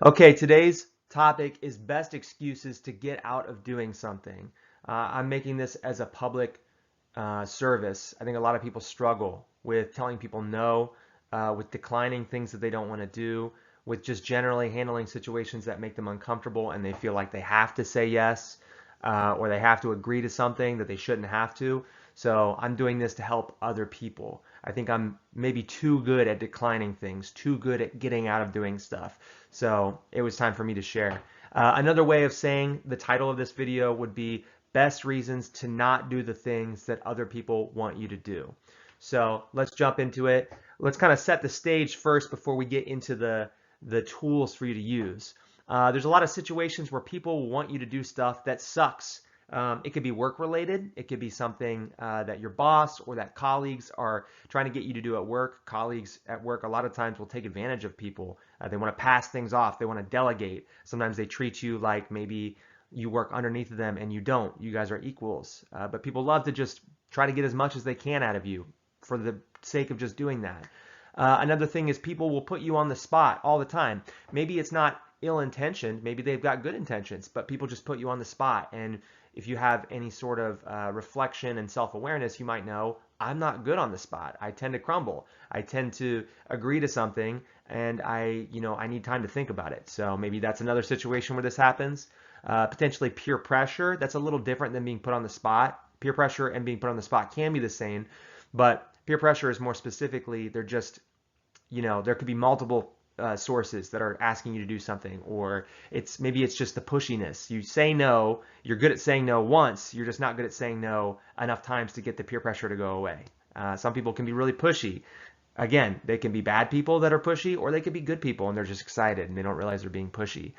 Okay, today's topic is best excuses to get out of doing something. I'm making this as a public service. I think a lot of people struggle with telling people no, with declining things that they don't want to do, with just generally handling situations that make them uncomfortable and they feel like they have to say yes, or they have to agree to something that they shouldn't have to. So I'm doing this to help other people. I think I'm maybe too good at declining things, too good at getting out of doing stuff. So it was time for me to share. Another way of saying the title of this video would be best reasons to not do the things that other people want you to do. So let's jump into it. Let's kind of set the stage first before we get into the tools for you to use. There's a lot of situations where people want you to do stuff that sucks. It could be work related. It could be something that your boss or that colleagues are trying to get you to do at work. Colleagues at work a lot of times will take advantage of people. They want to pass things off. They want to delegate. Sometimes they treat you like maybe you work underneath of them and you don't. You guys are equals. But people love to just try to get as much as they can out of you for the sake of just doing that. Another thing is people will put you on the spot all the time. Maybe it's not ill-intentioned, maybe they've got good intentions, but people just put you on the spot. And if you have any sort of reflection and self-awareness, you might know I'm not good on the spot. I tend to crumble. I tend to agree to something and I need time to think about it. So maybe that's another situation where this happens. Potentially peer pressure. That's a little different than being put on the spot. Peer pressure and being put on the spot can be the same, but peer pressure is more specifically, they're just, there could be multiple sources that are asking you to do something, or maybe it's just the pushiness. You say no, you're good at saying no once, you're just not good at saying no enough times to get the peer pressure to go away. Some people can be really pushy. Again, they can be bad people that are pushy, or they could be good people and they're just excited and they don't realize they're being pushy.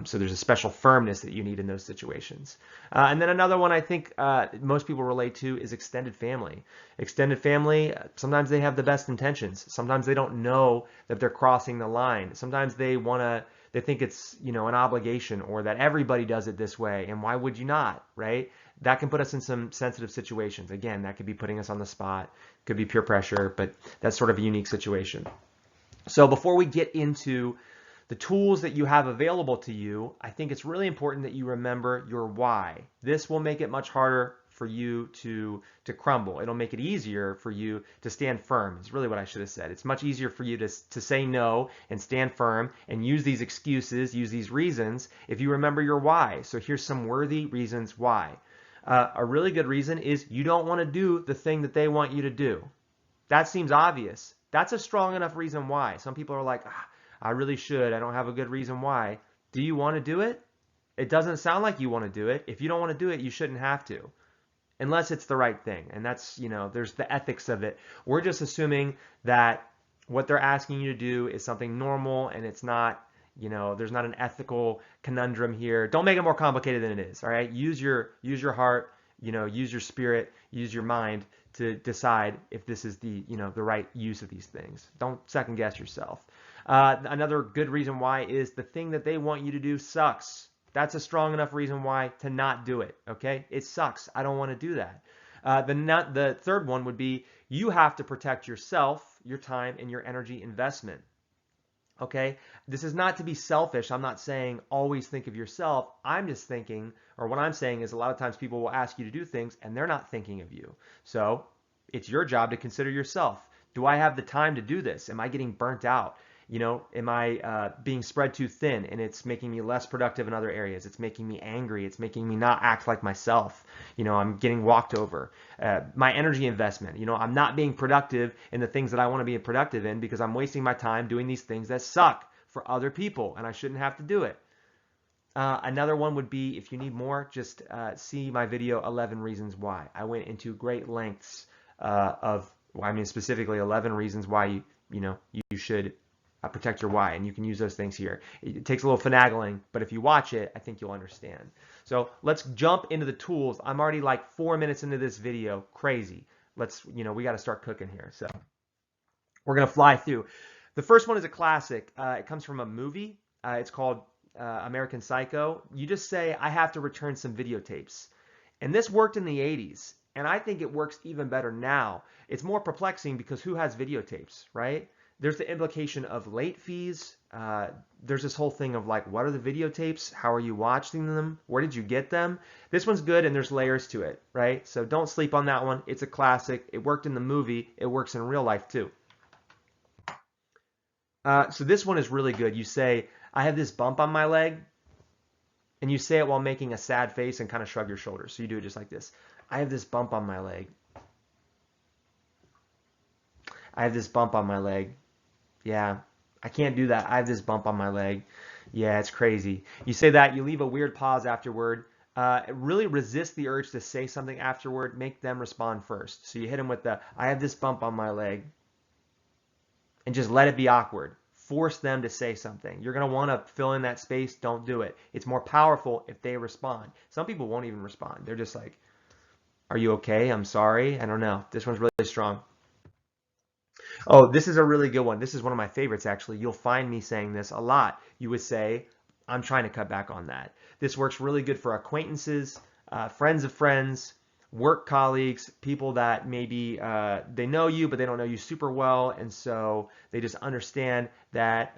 So there's a special firmness that you need in those situations. And then another one I think most people relate to is extended family. Extended family, sometimes they have the best intentions. Sometimes they don't know that they're crossing the line. Sometimes they think it's, an obligation, or that everybody does it this way, and why would you not, right? That can put us in some sensitive situations. Again, that could be putting us on the spot, could be peer pressure, but that's sort of a unique situation. So before we get into the tools that you have available to you, I think it's really important that you remember your why. This will make it much harder for you to crumble. It'll make it easier for you to stand firm. It's really what I should have said. It's much easier for you to say no and stand firm and use these excuses, use these reasons, if you remember your why. So here's some worthy reasons why. A really good reason is you don't want to do the thing that they want you to do. That seems obvious. That's a strong enough reason why. Some people are like, I really should. I don't have a good reason why. Do you want to do it? It doesn't sound like you want to do it. If you don't want to do it, you shouldn't have to, unless it's the right thing. And that's, there's the ethics of it. We're just assuming that what they're asking you to do is something normal and it's not, there's not an ethical conundrum here. Don't make it more complicated than it is. All right. Use your heart, use your spirit, use your mind to decide if this is the right use of these things. Don't second guess yourself. Another good reason why is the thing that they want you to do sucks. That's a strong enough reason why to not do it. Okay, it sucks. I don't want to do that. The third one would be you have to protect yourself, your time, and your energy investment. Okay, this is not to be selfish. I'm not saying always think of yourself. I'm just thinking, or what I'm saying is a lot of times people will ask you to do things and they're not thinking of you. So it's your job to consider yourself. Do I have the time to do this? Am I getting burnt out? Am I being spread too thin and it's making me less productive in other areas? It's making me angry. It's making me not act like myself. I'm getting walked over. My energy investment, I'm not being productive in the things that I want to be productive in because I'm wasting my time doing these things that suck for other people and I shouldn't have to do it. Another one would be, if you need more, just see my video 11 Reasons Why. I went into great lengths specifically 11 reasons why you should protect your why, and you can use those things here. It takes a little finagling, but if you watch it, I think you'll understand. So let's jump into the tools. I'm already like 4 minutes into this video. Crazy. We got to start cooking here. So we're going to fly through. The first one is a classic. It comes from a movie. It's called American Psycho. You just say, I have to return some videotapes. And this worked in the 80s. And I think it works even better now. It's more perplexing because who has videotapes, right? There's the implication of late fees. There's this whole thing of like, what are the videotapes? How are you watching them? Where did you get them? This one's good and there's layers to it, right? So don't sleep on that one. It's a classic. It worked in the movie. It works in real life too. So this one is really good. You say, I have this bump on my leg, and you say it while making a sad face and kind of shrug your shoulders. So you do it just like this. I have this bump on my leg. I have this bump on my leg. Yeah, I can't do that. I have this bump on my leg. Yeah, it's crazy. You say that, you leave a weird pause afterward. Really resist the urge to say something afterward. Make them respond first. So you hit them with the, I have this bump on my leg. And just let it be awkward. Force them to say something. You're going to want to fill in that space. Don't do it. It's more powerful if they respond. Some people won't even respond. They're just like, are you okay? I'm sorry. I don't know. This one's really strong. Oh, this is a really good one. This is one of my favorites, actually. You'll find me saying this a lot. You would say, I'm trying to cut back on that. This works really good for acquaintances, friends of friends, work colleagues, people that maybe they know you, but they don't know you super well, and so they just understand that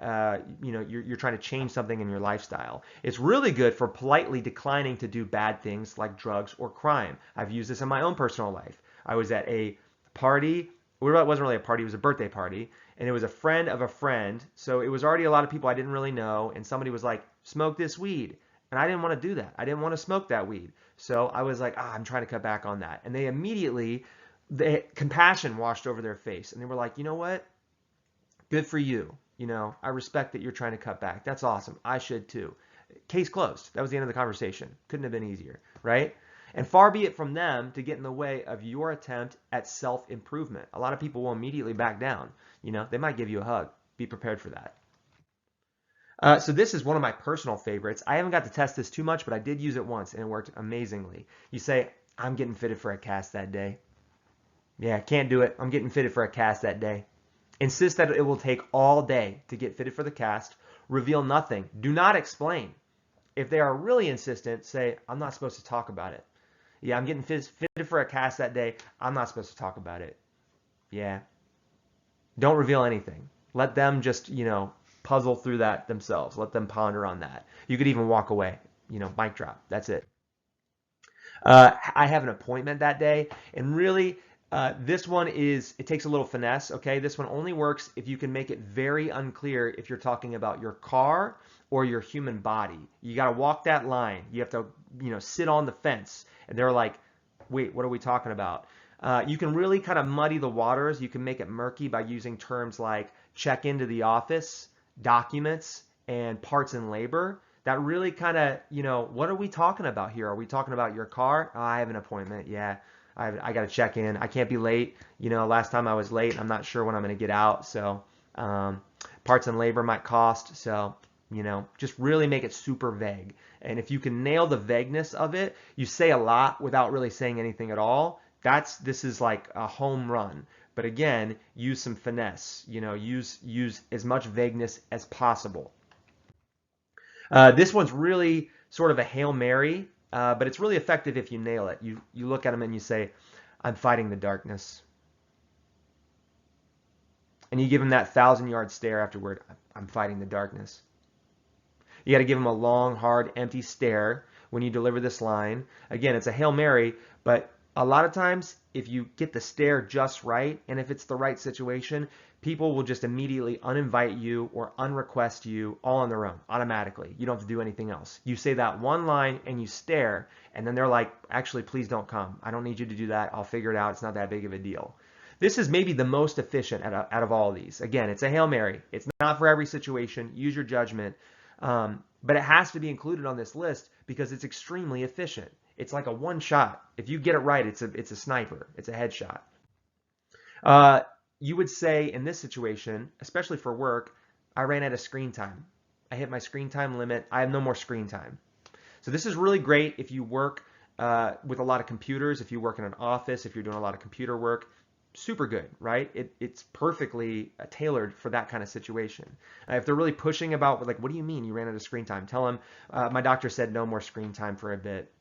you're trying to change something in your lifestyle. It's really good for politely declining to do bad things like drugs or crime. I've used this in my own personal life. I was at a party. Well, it wasn't really a party, it was a birthday party, and it was a friend of a friend, so it was already a lot of people I didn't really know, and somebody was like, smoke this weed, and I didn't want to do that. I didn't want to smoke that weed, so I was like, I'm trying to cut back on that, and they immediately, compassion washed over their face, and they were like, you know what, good for you, I respect that you're trying to cut back. That's awesome. I should too. Case closed. That was the end of the conversation. Couldn't have been easier, right? And far be it from them to get in the way of your attempt at self-improvement. A lot of people will immediately back down. They might give you a hug. Be prepared for that. So this is one of my personal favorites. I haven't got to test this too much, but I did use it once, and it worked amazingly. You say, I'm getting fitted for a cast that day. Yeah, can't do it. I'm getting fitted for a cast that day. Insist that it will take all day to get fitted for the cast. Reveal nothing. Do not explain. If they are really insistent, say, I'm not supposed to talk about it. Yeah, I'm getting fitted for a cast that day. I'm not supposed to talk about it. Yeah. Don't reveal anything. Let them just, puzzle through that themselves. Let them ponder on that. You could even walk away. Mic drop. That's it. I have an appointment that day, and really, this one it takes a little finesse, okay? This one only works if you can make it very unclear if you're talking about your car or your human body. You got to walk that line. You have to, sit on the fence. And they're like, wait, what are we talking about? You can really kind of muddy the waters. You can make it murky by using terms like check into the office, documents, and parts and labor. That really kind of, what are we talking about here? Are we talking about your car? Oh, I have an appointment. Yeah, I got to check in. I can't be late. Last time I was late. I'm not sure when I'm going to get out. So parts and labor might cost. So, just really make it super vague. And if you can nail the vagueness of it, you say a lot without really saying anything at all. This is like a home run. But again, use some finesse. Use as much vagueness as possible. This one's really sort of a Hail Mary, but it's really effective if you nail it. You look at them and you say, I'm fighting the darkness. And you give them that 1,000-yard stare afterward. I'm fighting the darkness. You got to give them a long, hard, empty stare when you deliver this line. Again, it's a Hail Mary, but a lot of times, if you get the stare just right, and if it's the right situation, people will just immediately uninvite you or unrequest you all on their own, automatically. You don't have to do anything else. You say that one line and you stare, and then they're like, actually, please don't come. I don't need you to do that. I'll figure it out. It's not that big of a deal. This is maybe the most efficient out of all of these. Again, it's a Hail Mary. It's not for every situation. Use your judgment. But it has to be included on this list because it's extremely efficient. It's like a one shot. If you get it right, it's a sniper. It's a headshot. You would say in this situation, especially for work, I ran out of screen time. I hit my screen time limit. I have no more screen time. So this is really great if you work with a lot of computers, if you work in an office, if you're doing a lot of computer work. Super good, right? It's perfectly tailored for that kind of situation. If they're really pushing about, like, what do you mean you ran out of screen time? Tell them, my doctor said no more screen time for a bit.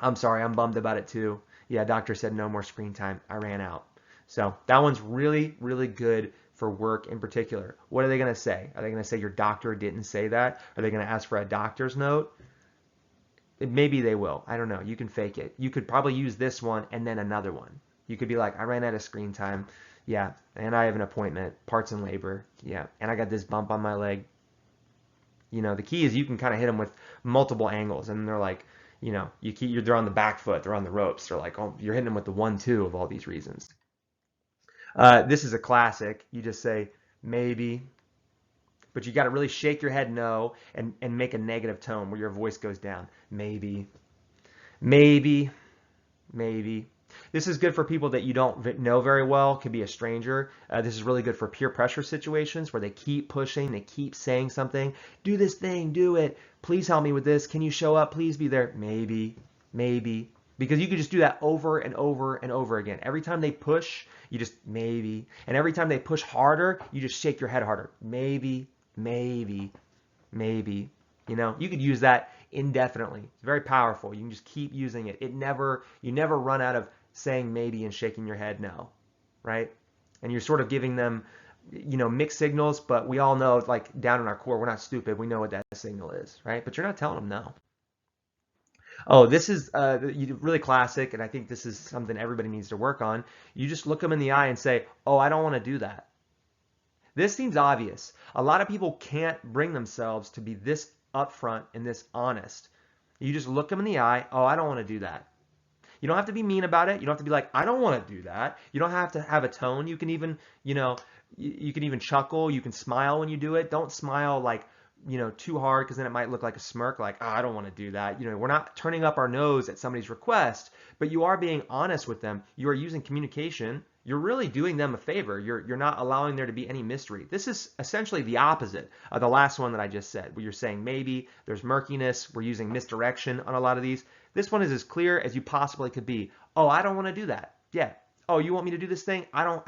I'm sorry, I'm bummed about it too. Yeah, doctor said no more screen time. I ran out. So that one's really, really good for work in particular. What are they going to say? Are they going to say your doctor didn't say that? Are they going to ask for a doctor's note? Maybe they will. I don't know. You can fake it. You could probably use this one and then another one. You could be like, I ran out of screen time. Yeah. And I have an appointment, parts and labor. Yeah. And I got this bump on my leg. You know, the key is you can kind of hit them with multiple angles, and they're like, you know, they're on the back foot, they're on the ropes. They're like, oh, you're hitting them with the 1-2 of all these reasons. This is a classic. You just say maybe, but you got to really shake your head no and make a negative tone where your voice goes down. Maybe, maybe, maybe. This is good for people that you don't know very well, could be a stranger. This is really good for peer pressure situations where they keep pushing, they keep saying something. Do this thing, do it. Please help me with this. Can you show up? Please be there. Maybe, maybe. Because you could just do that over and over and over again. Every time they push, you just maybe. And every time they push harder, you just shake your head harder. Maybe, maybe, maybe. You know, you could use that indefinitely. It's very powerful. You can just keep using it. You never run out of saying maybe and shaking your head no, right? And you're sort of giving them, you know, mixed signals, but we all know, like down in our core, we're not stupid. We know what that signal is, right? But you're not telling them no. Oh, this is really classic, and I think this is something everybody needs to work on. You just look them in the eye and say, oh, I don't want to do that. This seems obvious. A lot of people can't bring themselves to be this upfront and this honest. You just look them in the eye, oh, I don't want to do that. You don't have to be mean about it. You don't have to be like, I don't want to do that. You don't have to have a tone. You can even, you know, you can even chuckle. You can smile when you do it. Don't smile like, you know, too hard, because then it might look like a smirk, like, oh, I don't want to do that. You know, we're not turning up our nose at somebody's request, but you are being honest with them. You are using communication. You're really doing them a favor. You're not allowing there to be any mystery. This is essentially the opposite of the last one that I just said, where you're saying maybe, there's murkiness, we're using misdirection on a lot of these. This one is as clear as you possibly could be. Oh, I don't want to do that. Yeah. Oh, you want me to do this thing? I don't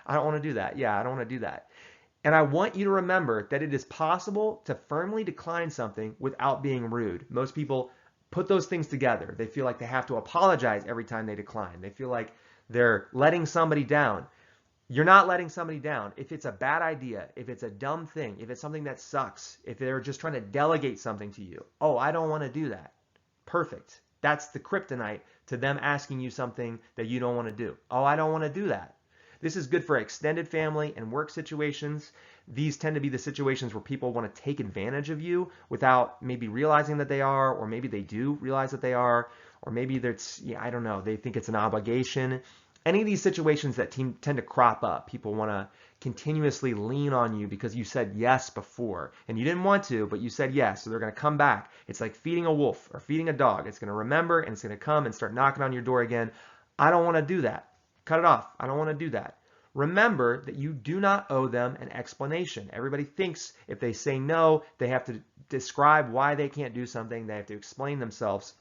want to do that. Yeah, I don't want to do that. And I want you to remember that it is possible to firmly decline something without being rude. Most people put those things together. They feel like they have to apologize every time they decline. They feel like they're letting somebody down. You're not letting somebody down. If it's a bad idea, if it's a dumb thing, if it's something that sucks, if they're just trying to delegate something to you, oh, I don't want to do that. Perfect. That's the kryptonite to them asking you something that you don't want to do. Oh, I don't want to do that. This is good for extended family and work situations. These tend to be the situations where people want to take advantage of you without maybe realizing that they are, or maybe they do realize that they are, or maybe that's, yeah, I don't know, they think it's an obligation. Any of these situations that tend to crop up, people want to continuously lean on you because you said yes before, and you didn't want to, but you said yes, so they're going to come back. It's like feeding a wolf or feeding a dog. It's going to remember, and it's going to come and start knocking on your door again. I don't want to do that. Cut it off. I don't want to do that. Remember that you do not owe them an explanation. Everybody thinks if they say no, they have to describe why they can't do something. They have to explain themselves.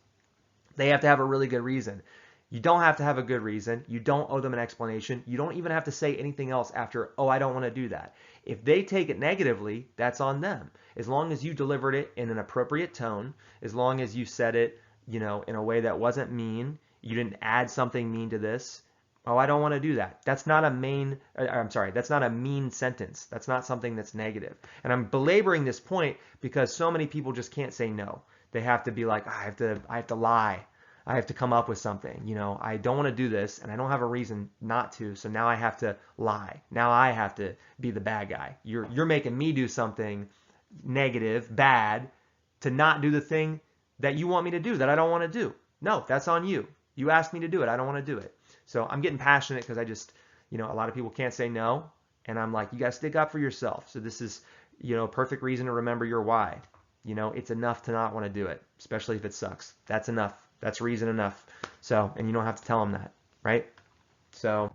They have to have a really good reason. You don't have to have a good reason. You don't owe them an explanation. You don't even have to say anything else after, oh, I don't want to do that. If they take it negatively, that's on them. As long as you delivered it in an appropriate tone, as long as you said it, you know, in a way that wasn't mean, you didn't add something mean to this. Oh, I don't want to do that. That's not that's not a mean sentence. That's not something that's negative. And I'm belaboring this point because so many people just can't say no. They have to be like, I have to lie. I have to come up with something. You know, I don't want to do this and I don't have a reason not to. So now I have to lie. Now I have to be the bad guy. You're making me do something negative, bad, to not do the thing that you want me to do that I don't want to do. No, that's on you. You asked me to do it. I don't want to do it. So I'm getting passionate because I just, you know, a lot of people can't say no. And I'm like, you got to stick up for yourself. So this is, you know, a perfect reason to remember your why. You know, it's enough to not want to do it, especially if it sucks. That's enough. That's reason enough. So, and you don't have to tell them that, right? So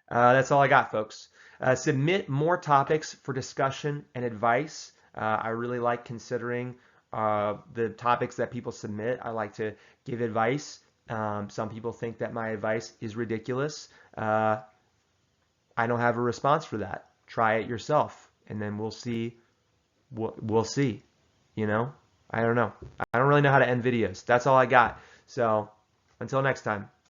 that's all I got, folks. Submit more topics for discussion and advice. I really like considering the topics that people submit. I like to give advice. Some people think that my advice is ridiculous. I don't have a response for that. Try it yourself, and then we'll see. We'll see. You know, I don't know. I don't really know how to end videos. That's all I got. So until next time.